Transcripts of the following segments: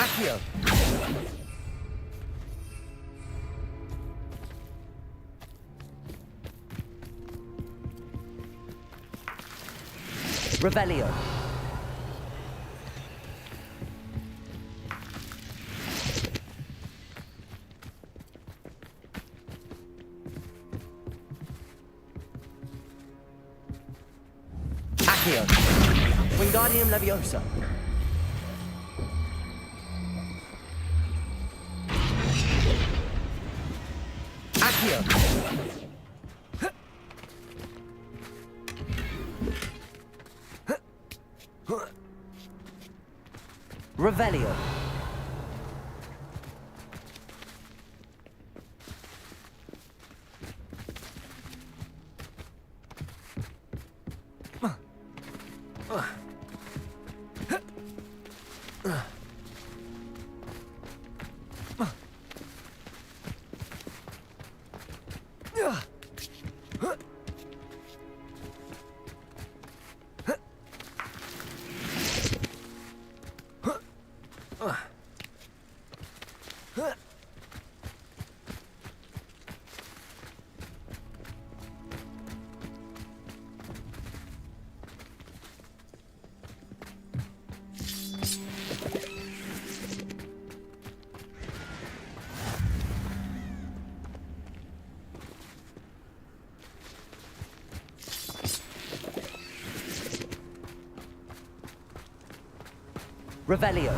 Accio. Revelio. Accio. Wingardium Leviosa. Accio. Revelio. Revelio.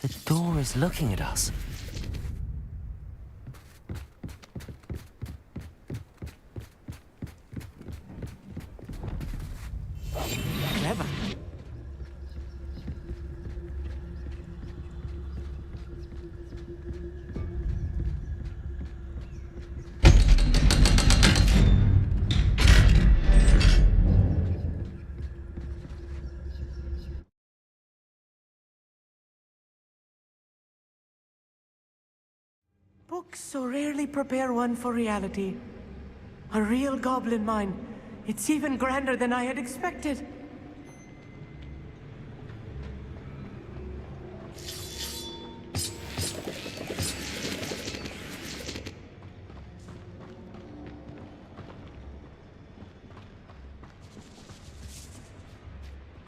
The door is looking at us. Clever. Books so rarely prepare one for reality. A real goblin mine. It's even grander than I had expected.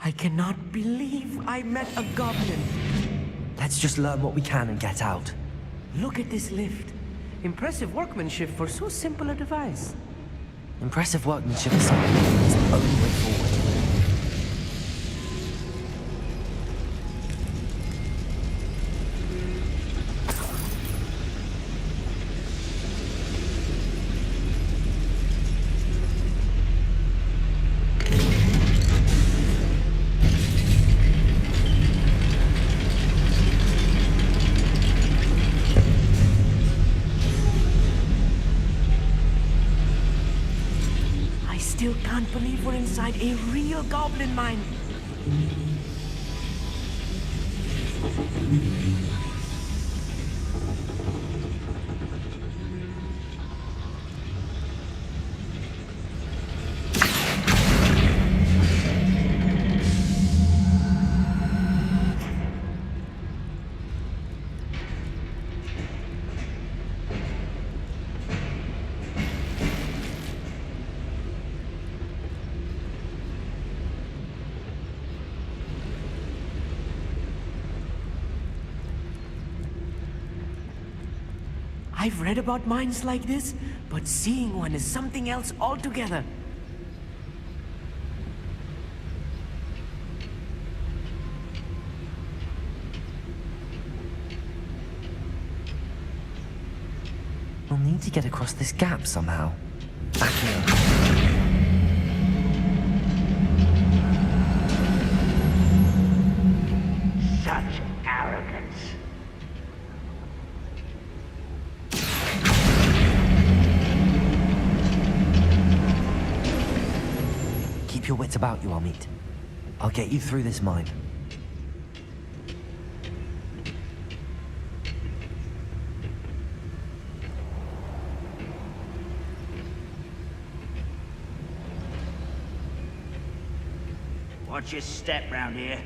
I cannot believe I met a goblin. Let's just learn what we can and get out. Look at this lift. Impressive workmanship for so simple a device. Impressive workmanship is the only way forward. Still can't believe we're inside a real goblin mine. I've read about minds like this, but seeing one is something else altogether. We'll need to get across this gap somehow. Back here. Such arrogance. Keep your wits about you, Amit. I'll get you through this mine. Watch your step round here.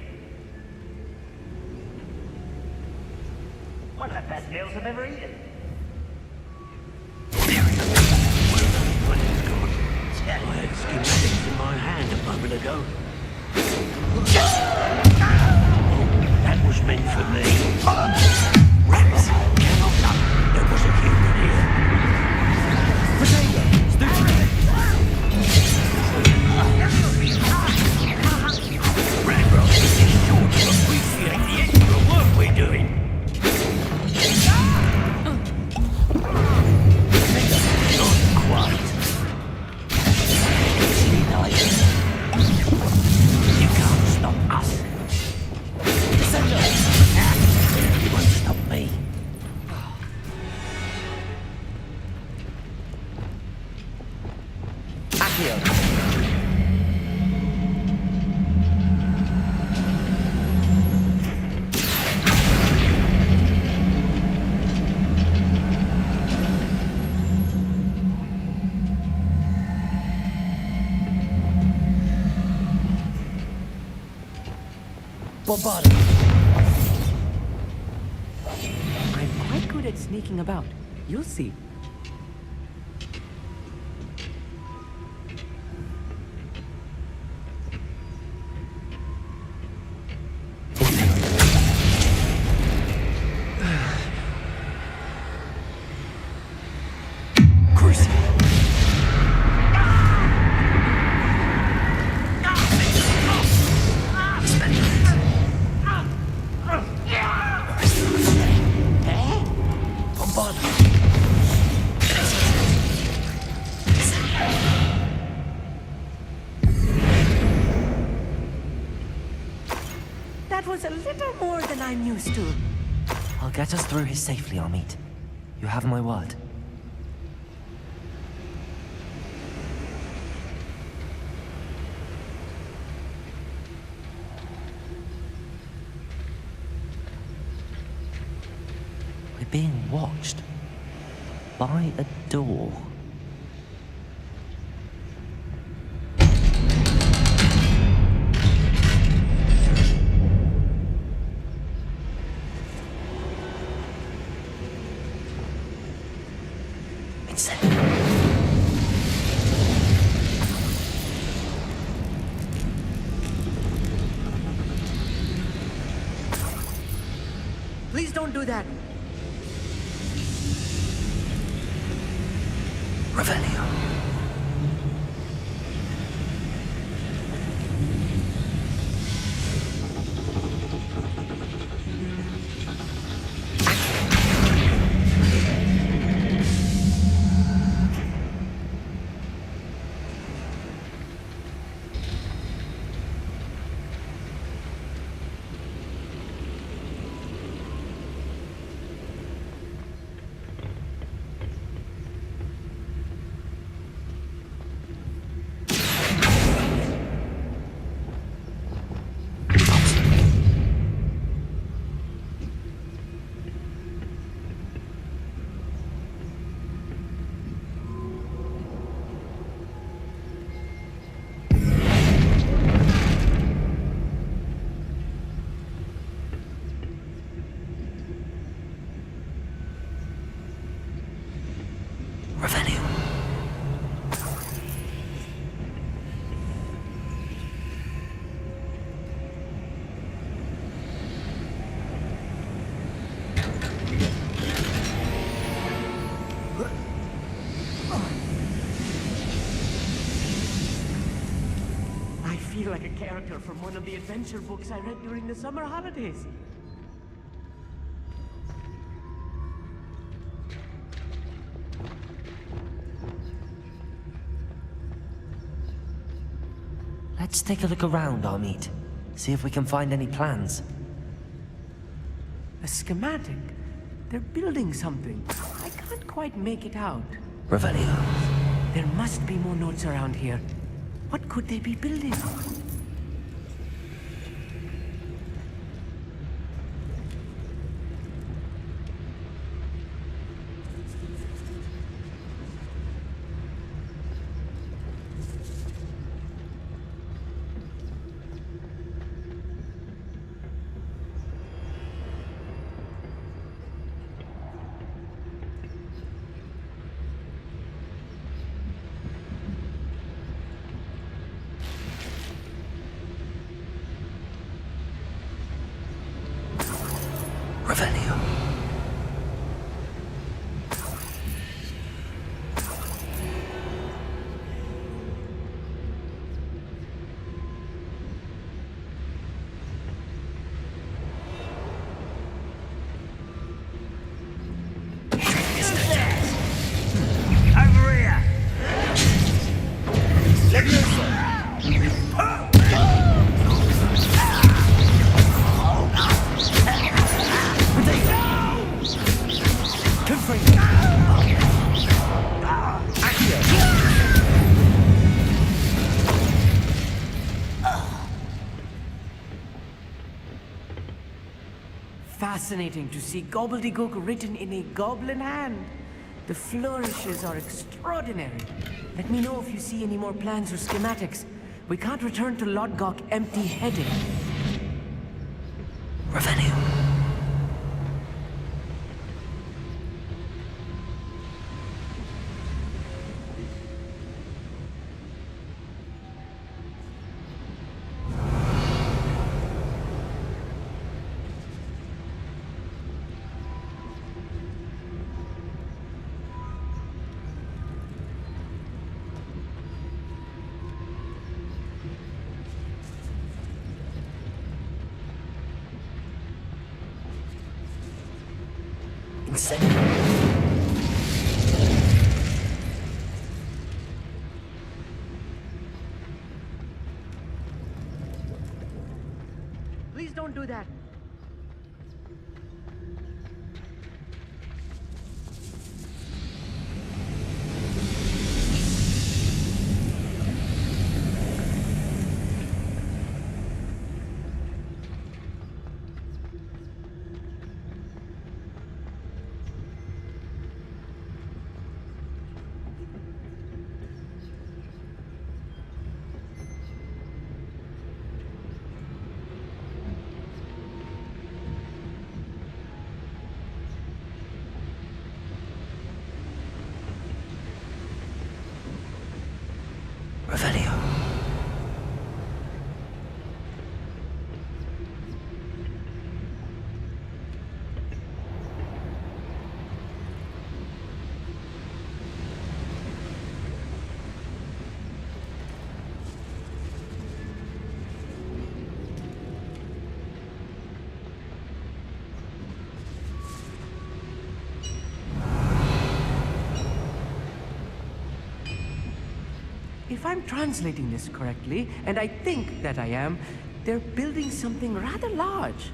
One of the best meals I've ever eaten. I had schematics in my hand a moment ago. That was meant for me. Rats cannot. There was a human here. Randolph is sure to appreciate the extra work we're doing. Not quite. You can't stop us. You won't stop me. Accio. I'm quite good at sneaking about. You'll see. That was a little more than I'm used to. I'll get us through here safely, Amit. You have my word. We're being watched. By a door. Please don't do that. Revelio. feel like a character from one of the adventure books I read during the summer holidays. Let's take a look around, Amit. See if we can find any plans. A schematic? They're building something. I can't quite make it out. Revelio. There must be more notes around here. What could they be building? Revelio. Over here! Fascinating to see gobbledygook written in a goblin hand. The flourishes are extraordinary. Let me know if you see any more plans or schematics. We can't return to Lodgok empty-headed. Revelio. Please don't do that. Revelio. If I'm translating this correctly, and I think that I am, they're building something rather large.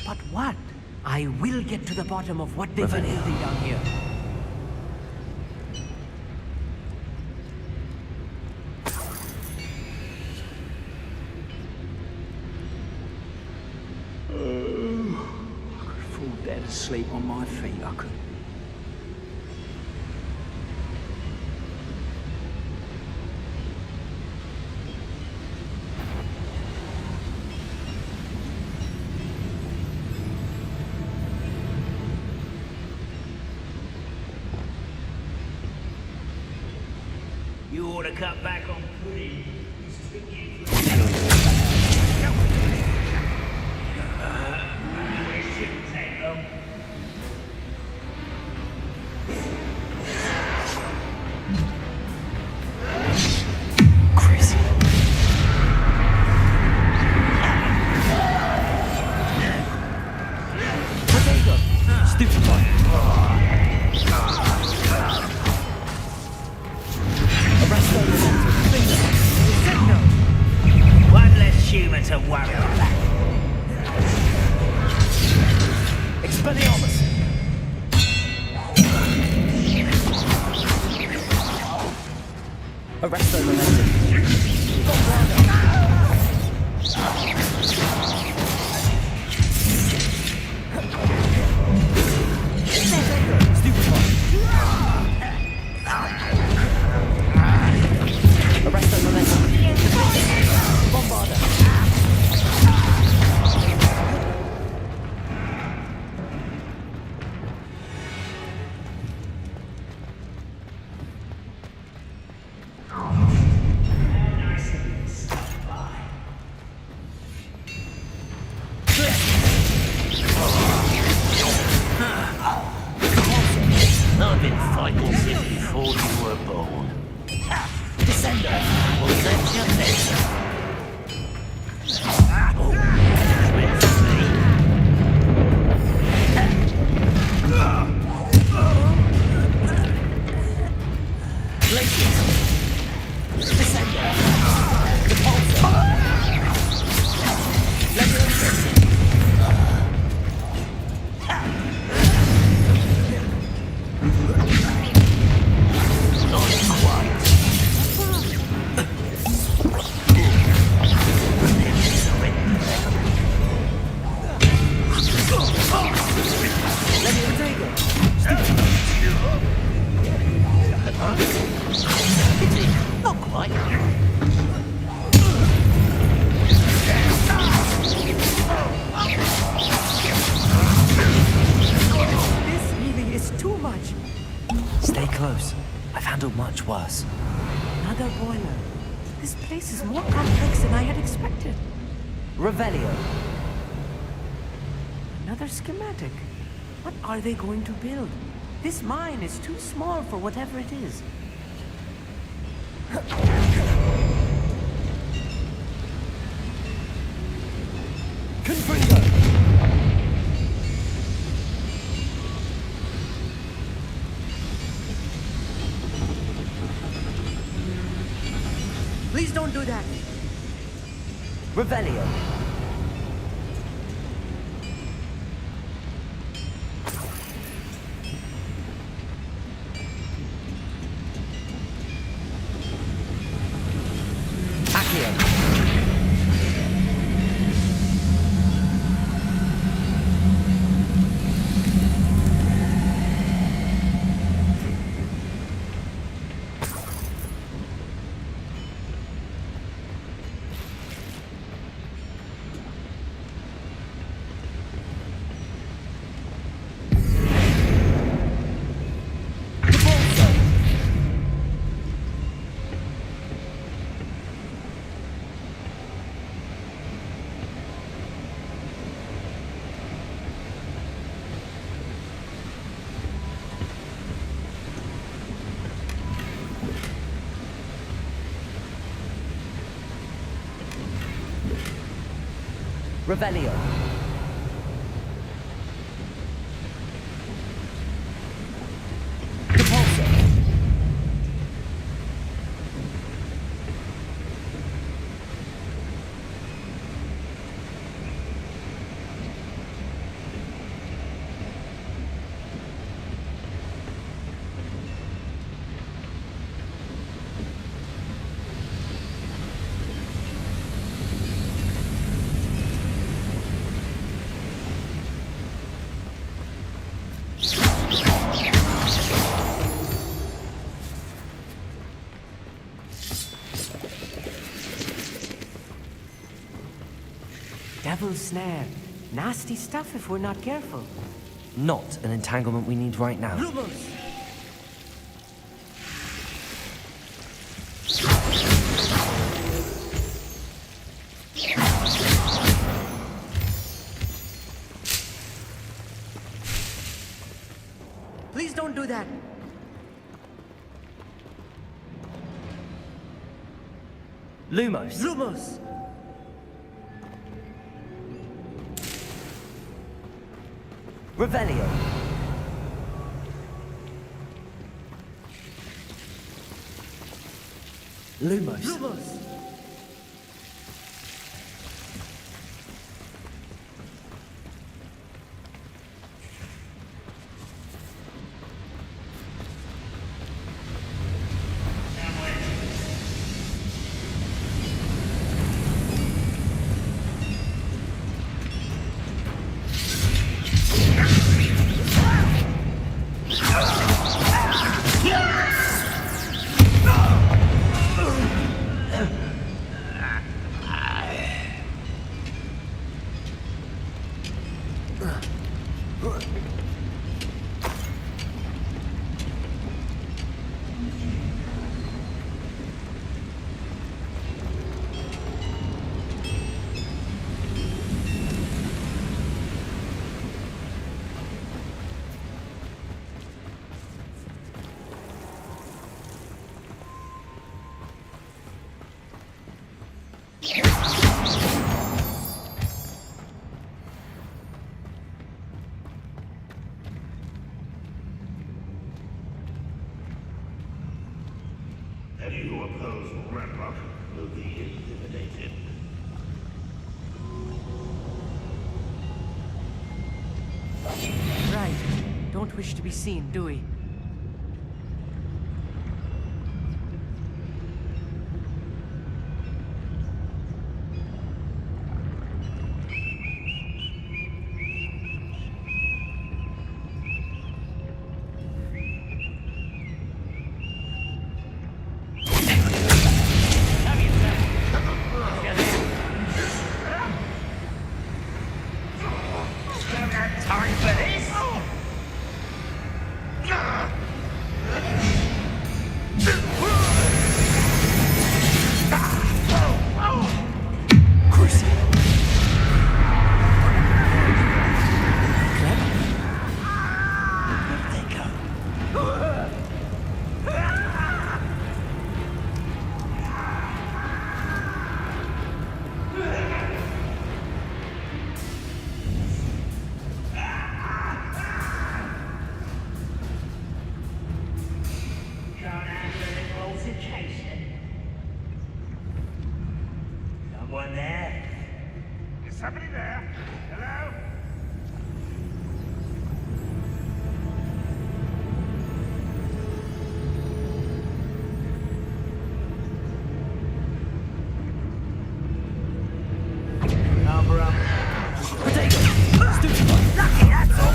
But what? I will get to the bottom of what they've been building down here. I could fall dead asleep on my feet, I could. You ought to cut back on pudding. Stupefy. Arresto momentum. Signal! One less human to worry about. Expelliarmus. Arresto momentum. Stupefy. Arresto momentum. Bombarder. I've been fighting since before you were born. Descender. Was that your letter? That's meant for me. Glacius. Descender. Repulsor. Leviosa. Not quite. Not quite. This really is too much. Stay close. I've handled much worse. Another boiler. This place is more complex than I had expected. Revelio. Another schematic. What are they going to build? This mine is too small for whatever it is. Confringo. Please don't do that. Revelio. Accio. Revelio. Repulsor. Devil's snare. Nasty stuff if we're not careful. Not an entanglement we need right now. Lumos! Please don't do that. Lumos. Lumos! Revelio. Lumos. Lumos! Any who oppose Embark will be eliminated. Right. Don't wish to be seen, do we? Time for this! Someone there? Is somebody there? Hello? Lucky, that's all!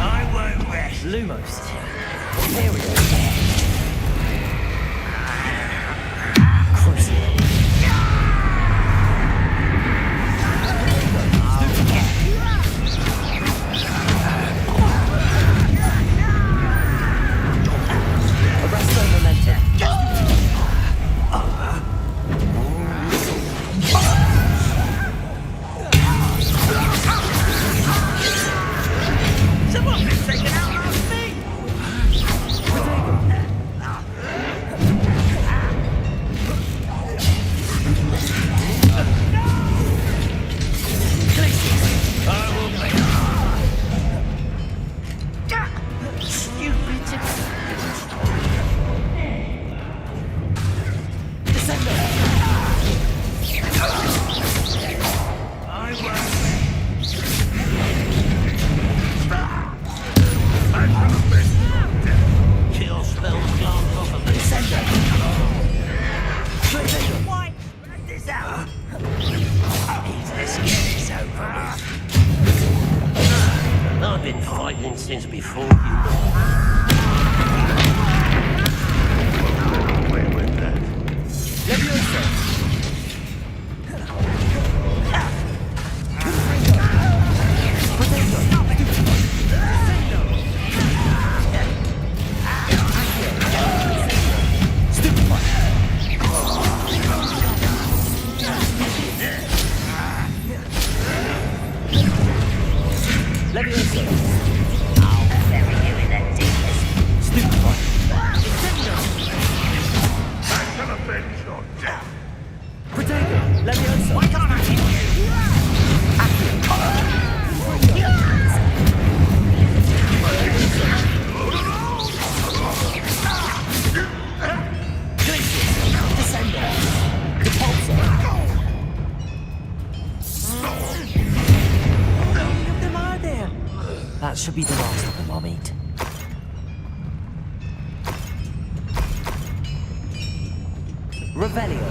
I won't rest. Lumos. Here we go. Arresto momentum. Someone's been taken out last me! Kill spell glance off of me. Why? Let this out! Let's get this over with. I've been fighting since before you. Wait with that. Back to the bench, your death. Revelio.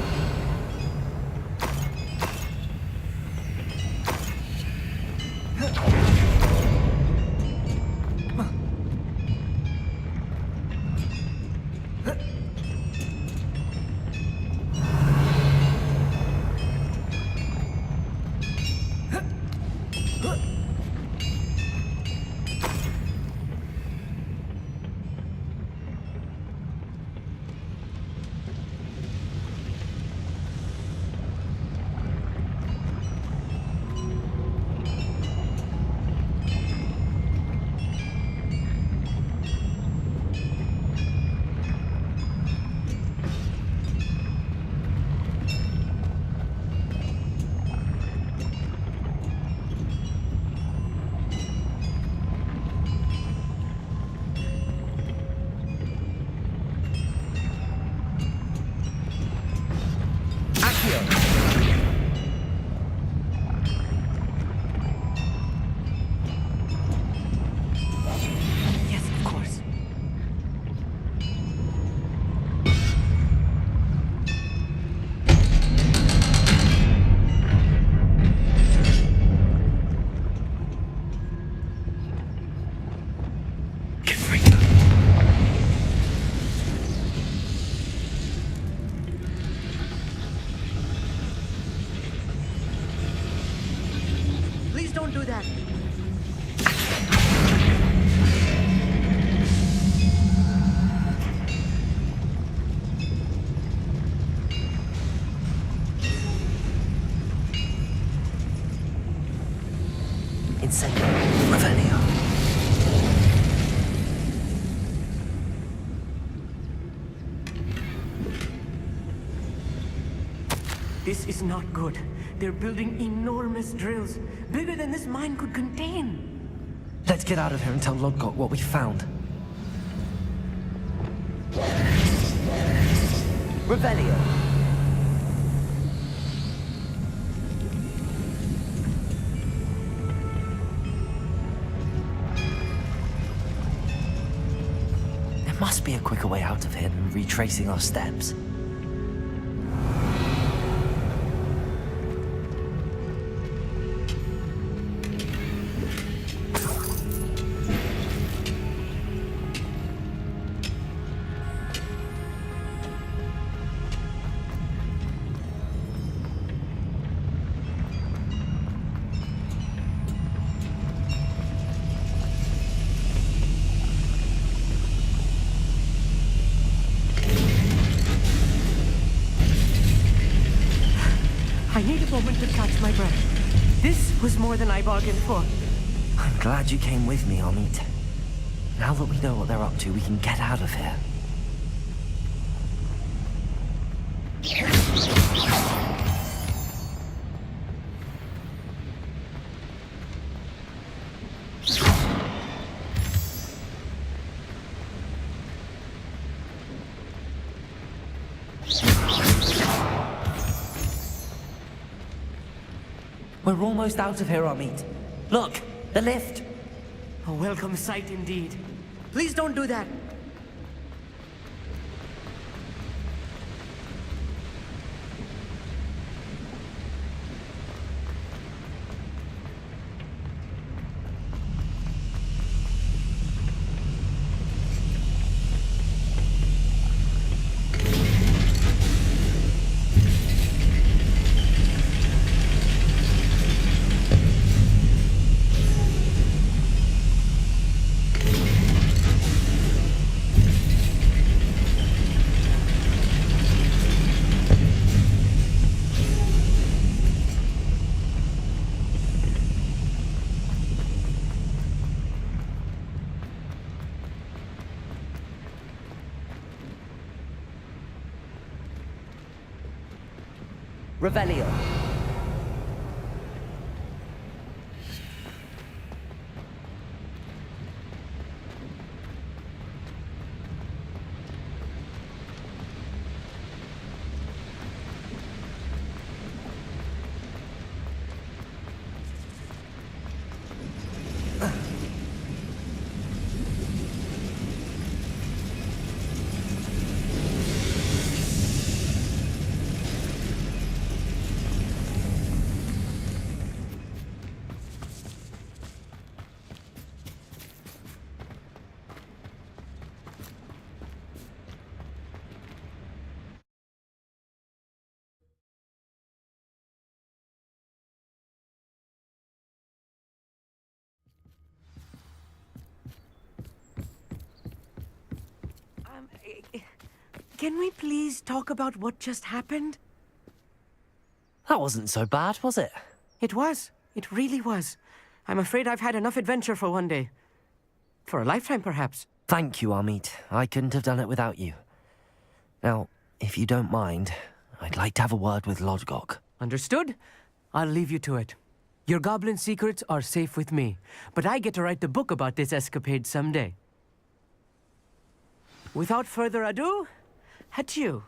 Yes, of course. Please don't do that. Incendio. Revelio. This is not good. They're building enormous drills, bigger than this mine could contain. Let's get out of here and tell Lodgok what we found. Revelio. There must be a quicker way out of here than retracing our steps. I need a moment to catch my breath. This was more than I bargained for. I'm glad you came with me, Amit. Now that we know what they're up to, we can get out of here. We're almost out of here, Amit. Look, the lift. A welcome sight indeed. Please don't do that. Revelio. Can we please talk about what just happened? That wasn't so bad, was it? It was. It really was. I'm afraid I've had enough adventure for one day. For a lifetime, perhaps. Thank you, Amit. I couldn't have done it without you. Now, if you don't mind, I'd like to have a word with Lodgok. Understood? I'll leave you to it. Your goblin secrets are safe with me, but I get to write the book about this escapade someday. Without further ado, adieu.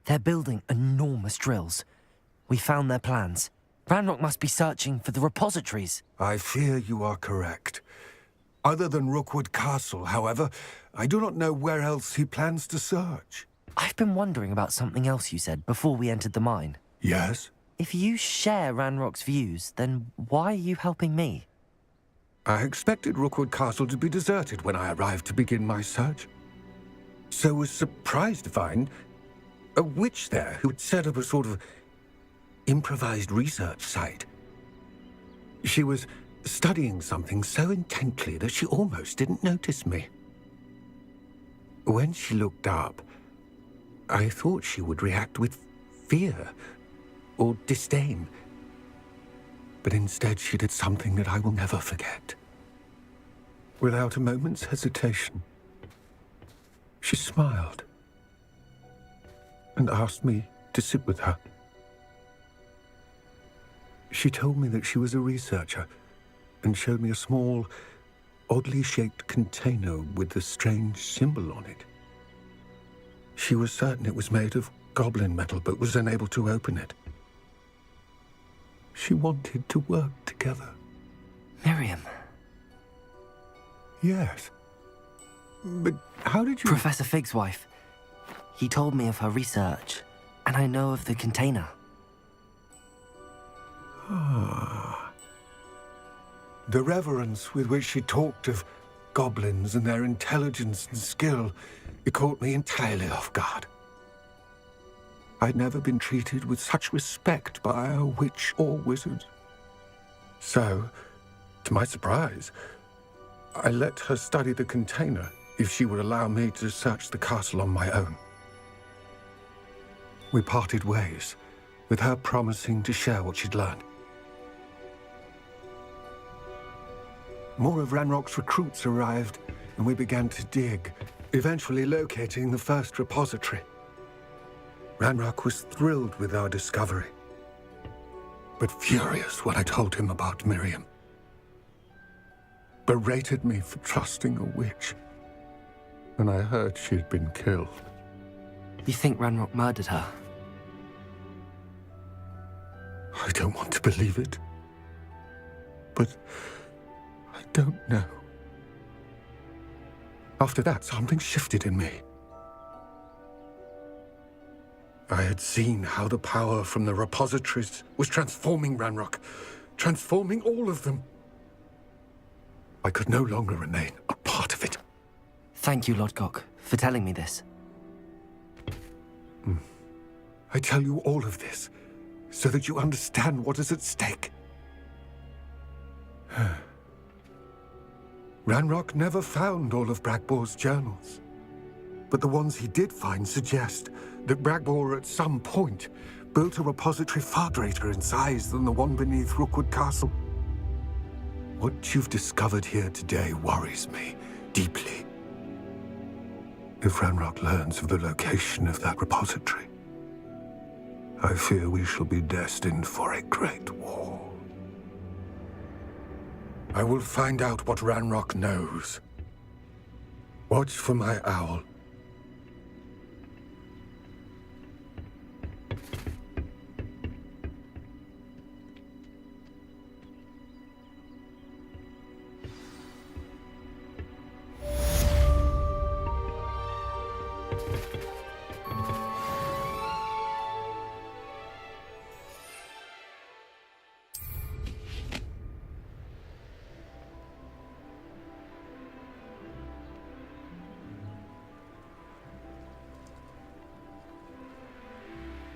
They're building enormous drills. We found their plans. Ranrock must be searching for the repositories. I fear you are correct. Other than Rookwood Castle, however, I do not know where else he plans to search. I've been wondering about something else you said before we entered the mine. Yes? If you share Ranrock's views, then why are you helping me? I expected Rookwood Castle to be deserted when I arrived to begin my search. So was surprised to find a witch there who had set up a sort of improvised research site. She was studying something so intently that she almost didn't notice me. When she looked up, I thought she would react with fear or disdain. But instead she did something that I will never forget. Without a moment's hesitation, she smiled and asked me to sit with her. She told me that she was a researcher and showed me a small, oddly shaped container with a strange symbol on it. She was certain it was made of goblin metal, but was unable to open it. She wanted to work together. Miriam. Yes. But how did you... Professor Fig's wife. He told me of her research, and I know of the container. The reverence with which she talked of goblins and their intelligence and skill, it caught me entirely off guard. I'd never been treated with such respect by a witch or wizard. So, to my surprise, I let her study the container if she would allow me to search the castle on my own. We parted ways, with her promising to share what she'd learned. More of Ranrock's recruits arrived, and we began to dig, eventually locating the first repository. Ranrock was thrilled with our discovery, but furious when I told him about Miriam. Berated me for trusting a witch, and I heard she had been killed. You think Ranrock murdered her? I don't want to believe it, but I don't know. After that, something shifted in me. I had seen how the power from the repositories was transforming Ranrock, transforming all of them. I could no longer remain a part of it. Thank you, Lodgok, for telling me this. I tell you all of this so that you understand what is at stake. Ranrock never found all of Bragbor's journals, but the ones he did find suggest that Bragbor at some point built a repository far greater in size than the one beneath Rookwood Castle. What you've discovered here today worries me deeply. If Ranrock learns of the location of that repository, I fear we shall be destined for a great war. I will find out what Ranrock knows. Watch for my owl.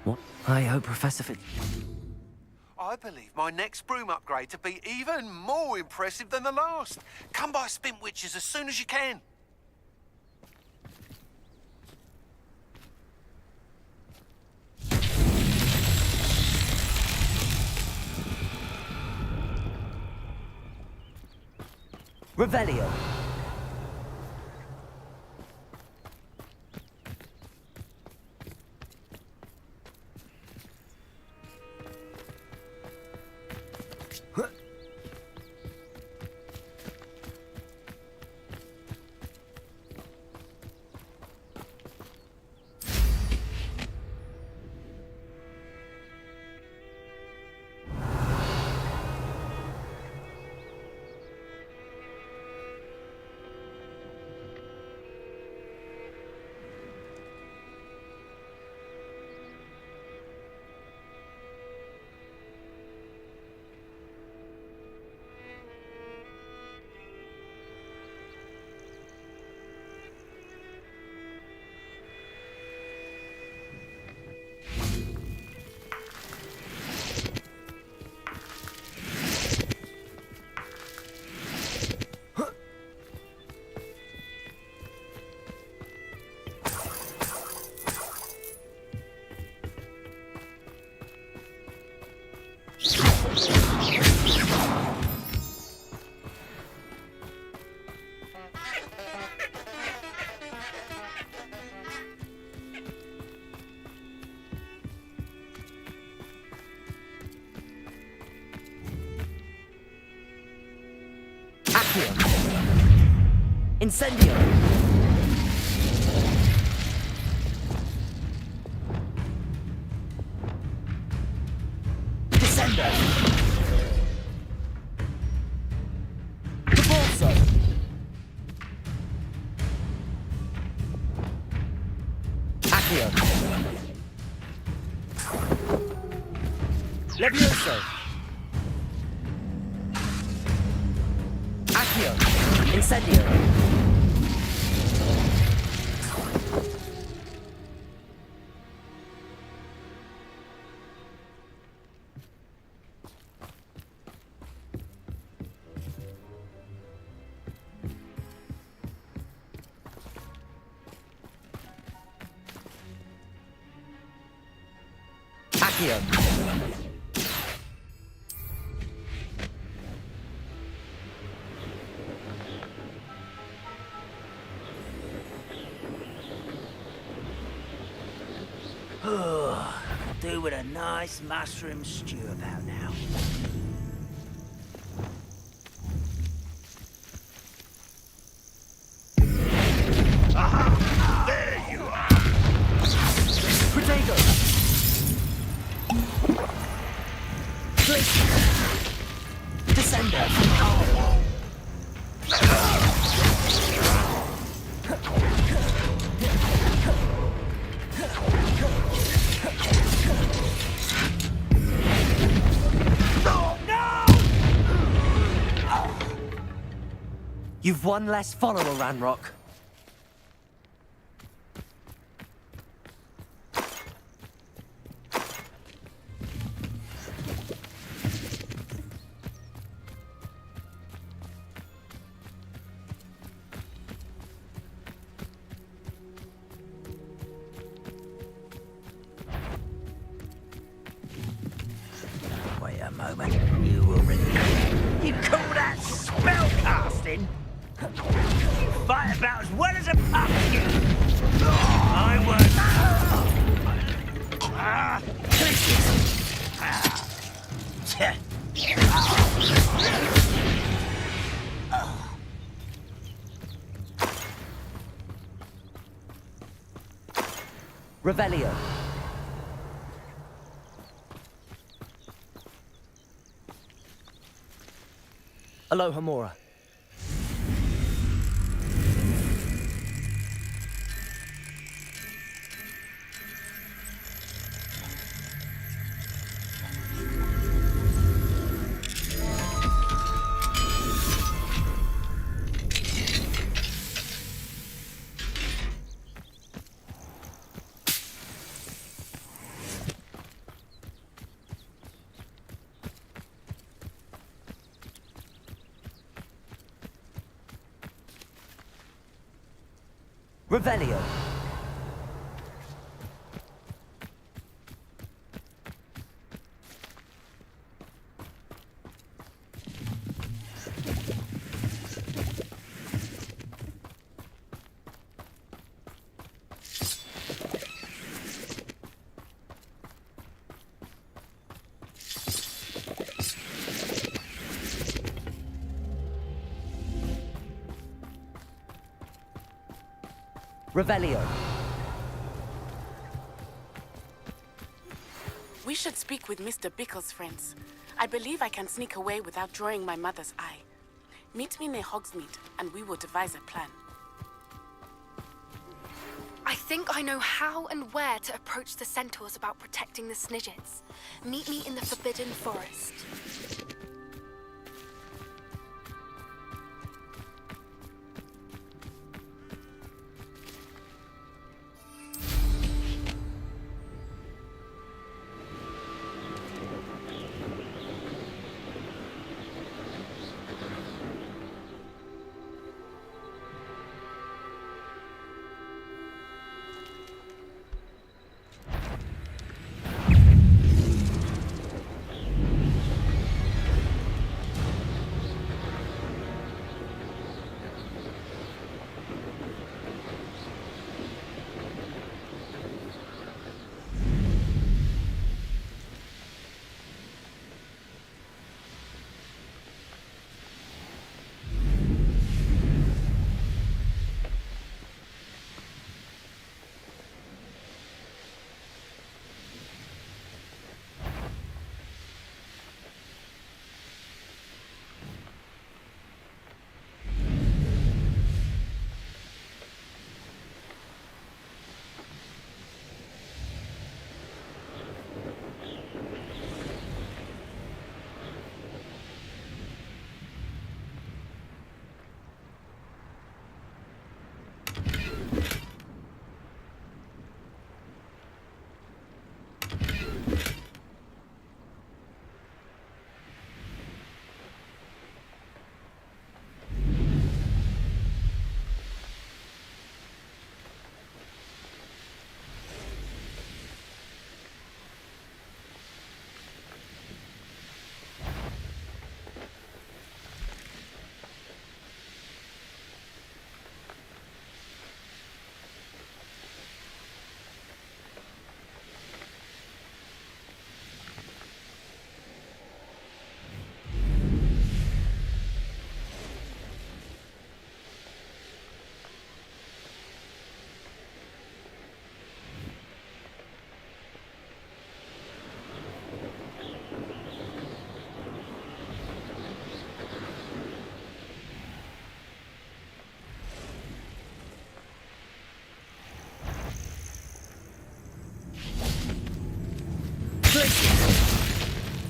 What? I hope Professor Fitz... I believe my next broom upgrade to be even more impressive than the last. Come by Spintwitches as soon as you can. Revelio. Incendio! Descendo! Caborso! Accio! Levioso! Accio! Incendio! Accio! Do with a nice mushroom stew about now. Aha! There you are! Protego! Blitz! Descender! You've one less follower, Ranrock. Wait a moment. You already... You call that spell casting? You fight about as well as a pumpkin. I won't. Revelio. Alohomora. Revelio. Revelio. We should speak with Mr. Bickle's friends. I believe I can sneak away without drawing my mother's eye. Meet me near Hogsmeade, and we will devise a plan. I think I know how and where to approach the centaurs about protecting the Snidgets. Meet me in the Forbidden Forest.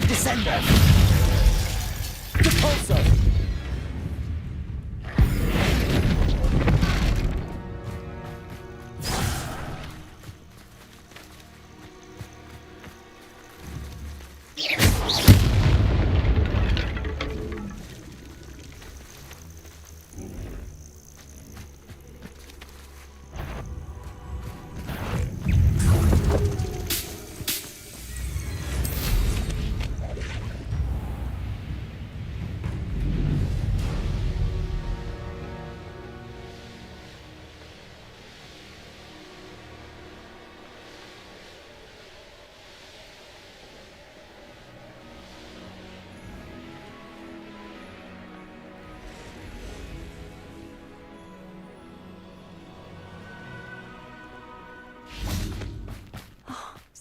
Descender! Repulsor!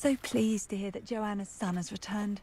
So pleased to hear that Joanna's son has returned.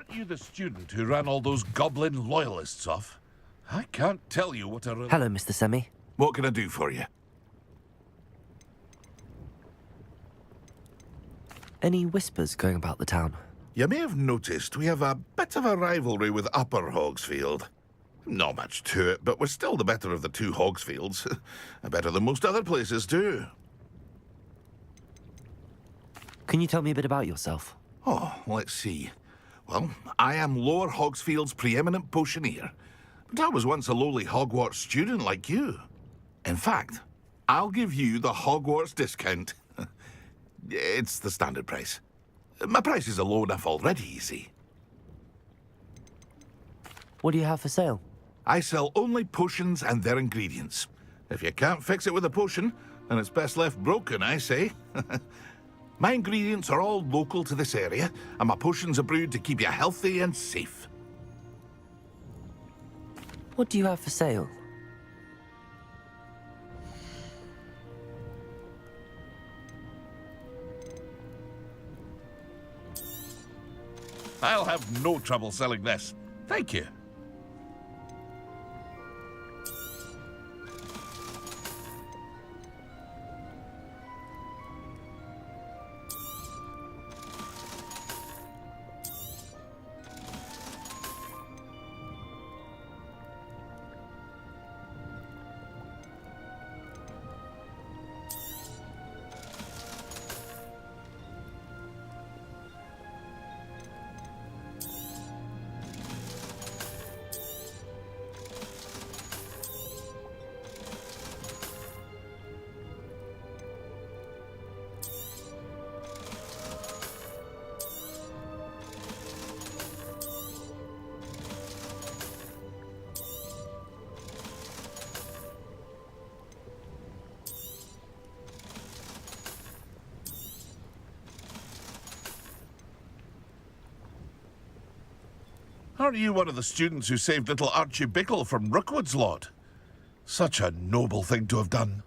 Aren't you the student who ran all those goblin loyalists off? I can't tell you what a... Hello, Mr. Semi. What can I do for you? Any whispers going about the town? You may have noticed we have a bit of a rivalry with Upper Hogsfield. Not much to it, but we're still the better of the two Hogsfields. Better than most other places, too. Can you tell me a bit about yourself? Oh, let's see. Well, I am Lower Hogsfield's preeminent potioneer. But I was once a lowly Hogwarts student like you. In fact, I'll give you the Hogwarts discount. It's the standard price. My prices are low enough already, you see. What do you have for sale? I sell only potions and their ingredients. If you can't fix it with a potion, then it's best left broken, I say. My ingredients are all local to this area, and my potions are brewed to keep you healthy and safe. What do you have for sale? I'll have no trouble selling this. Thank you. Aren't you one of the students who saved little Archie Bickle from Rookwood's lot? Such a noble thing to have done.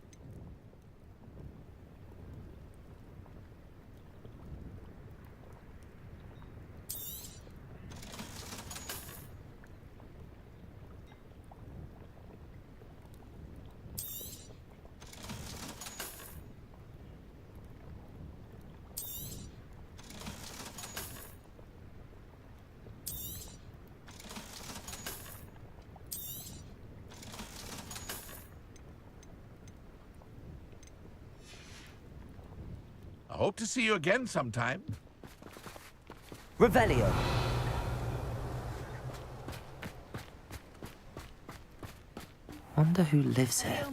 I hope to see you again sometime. Revelio. Wonder who lives here.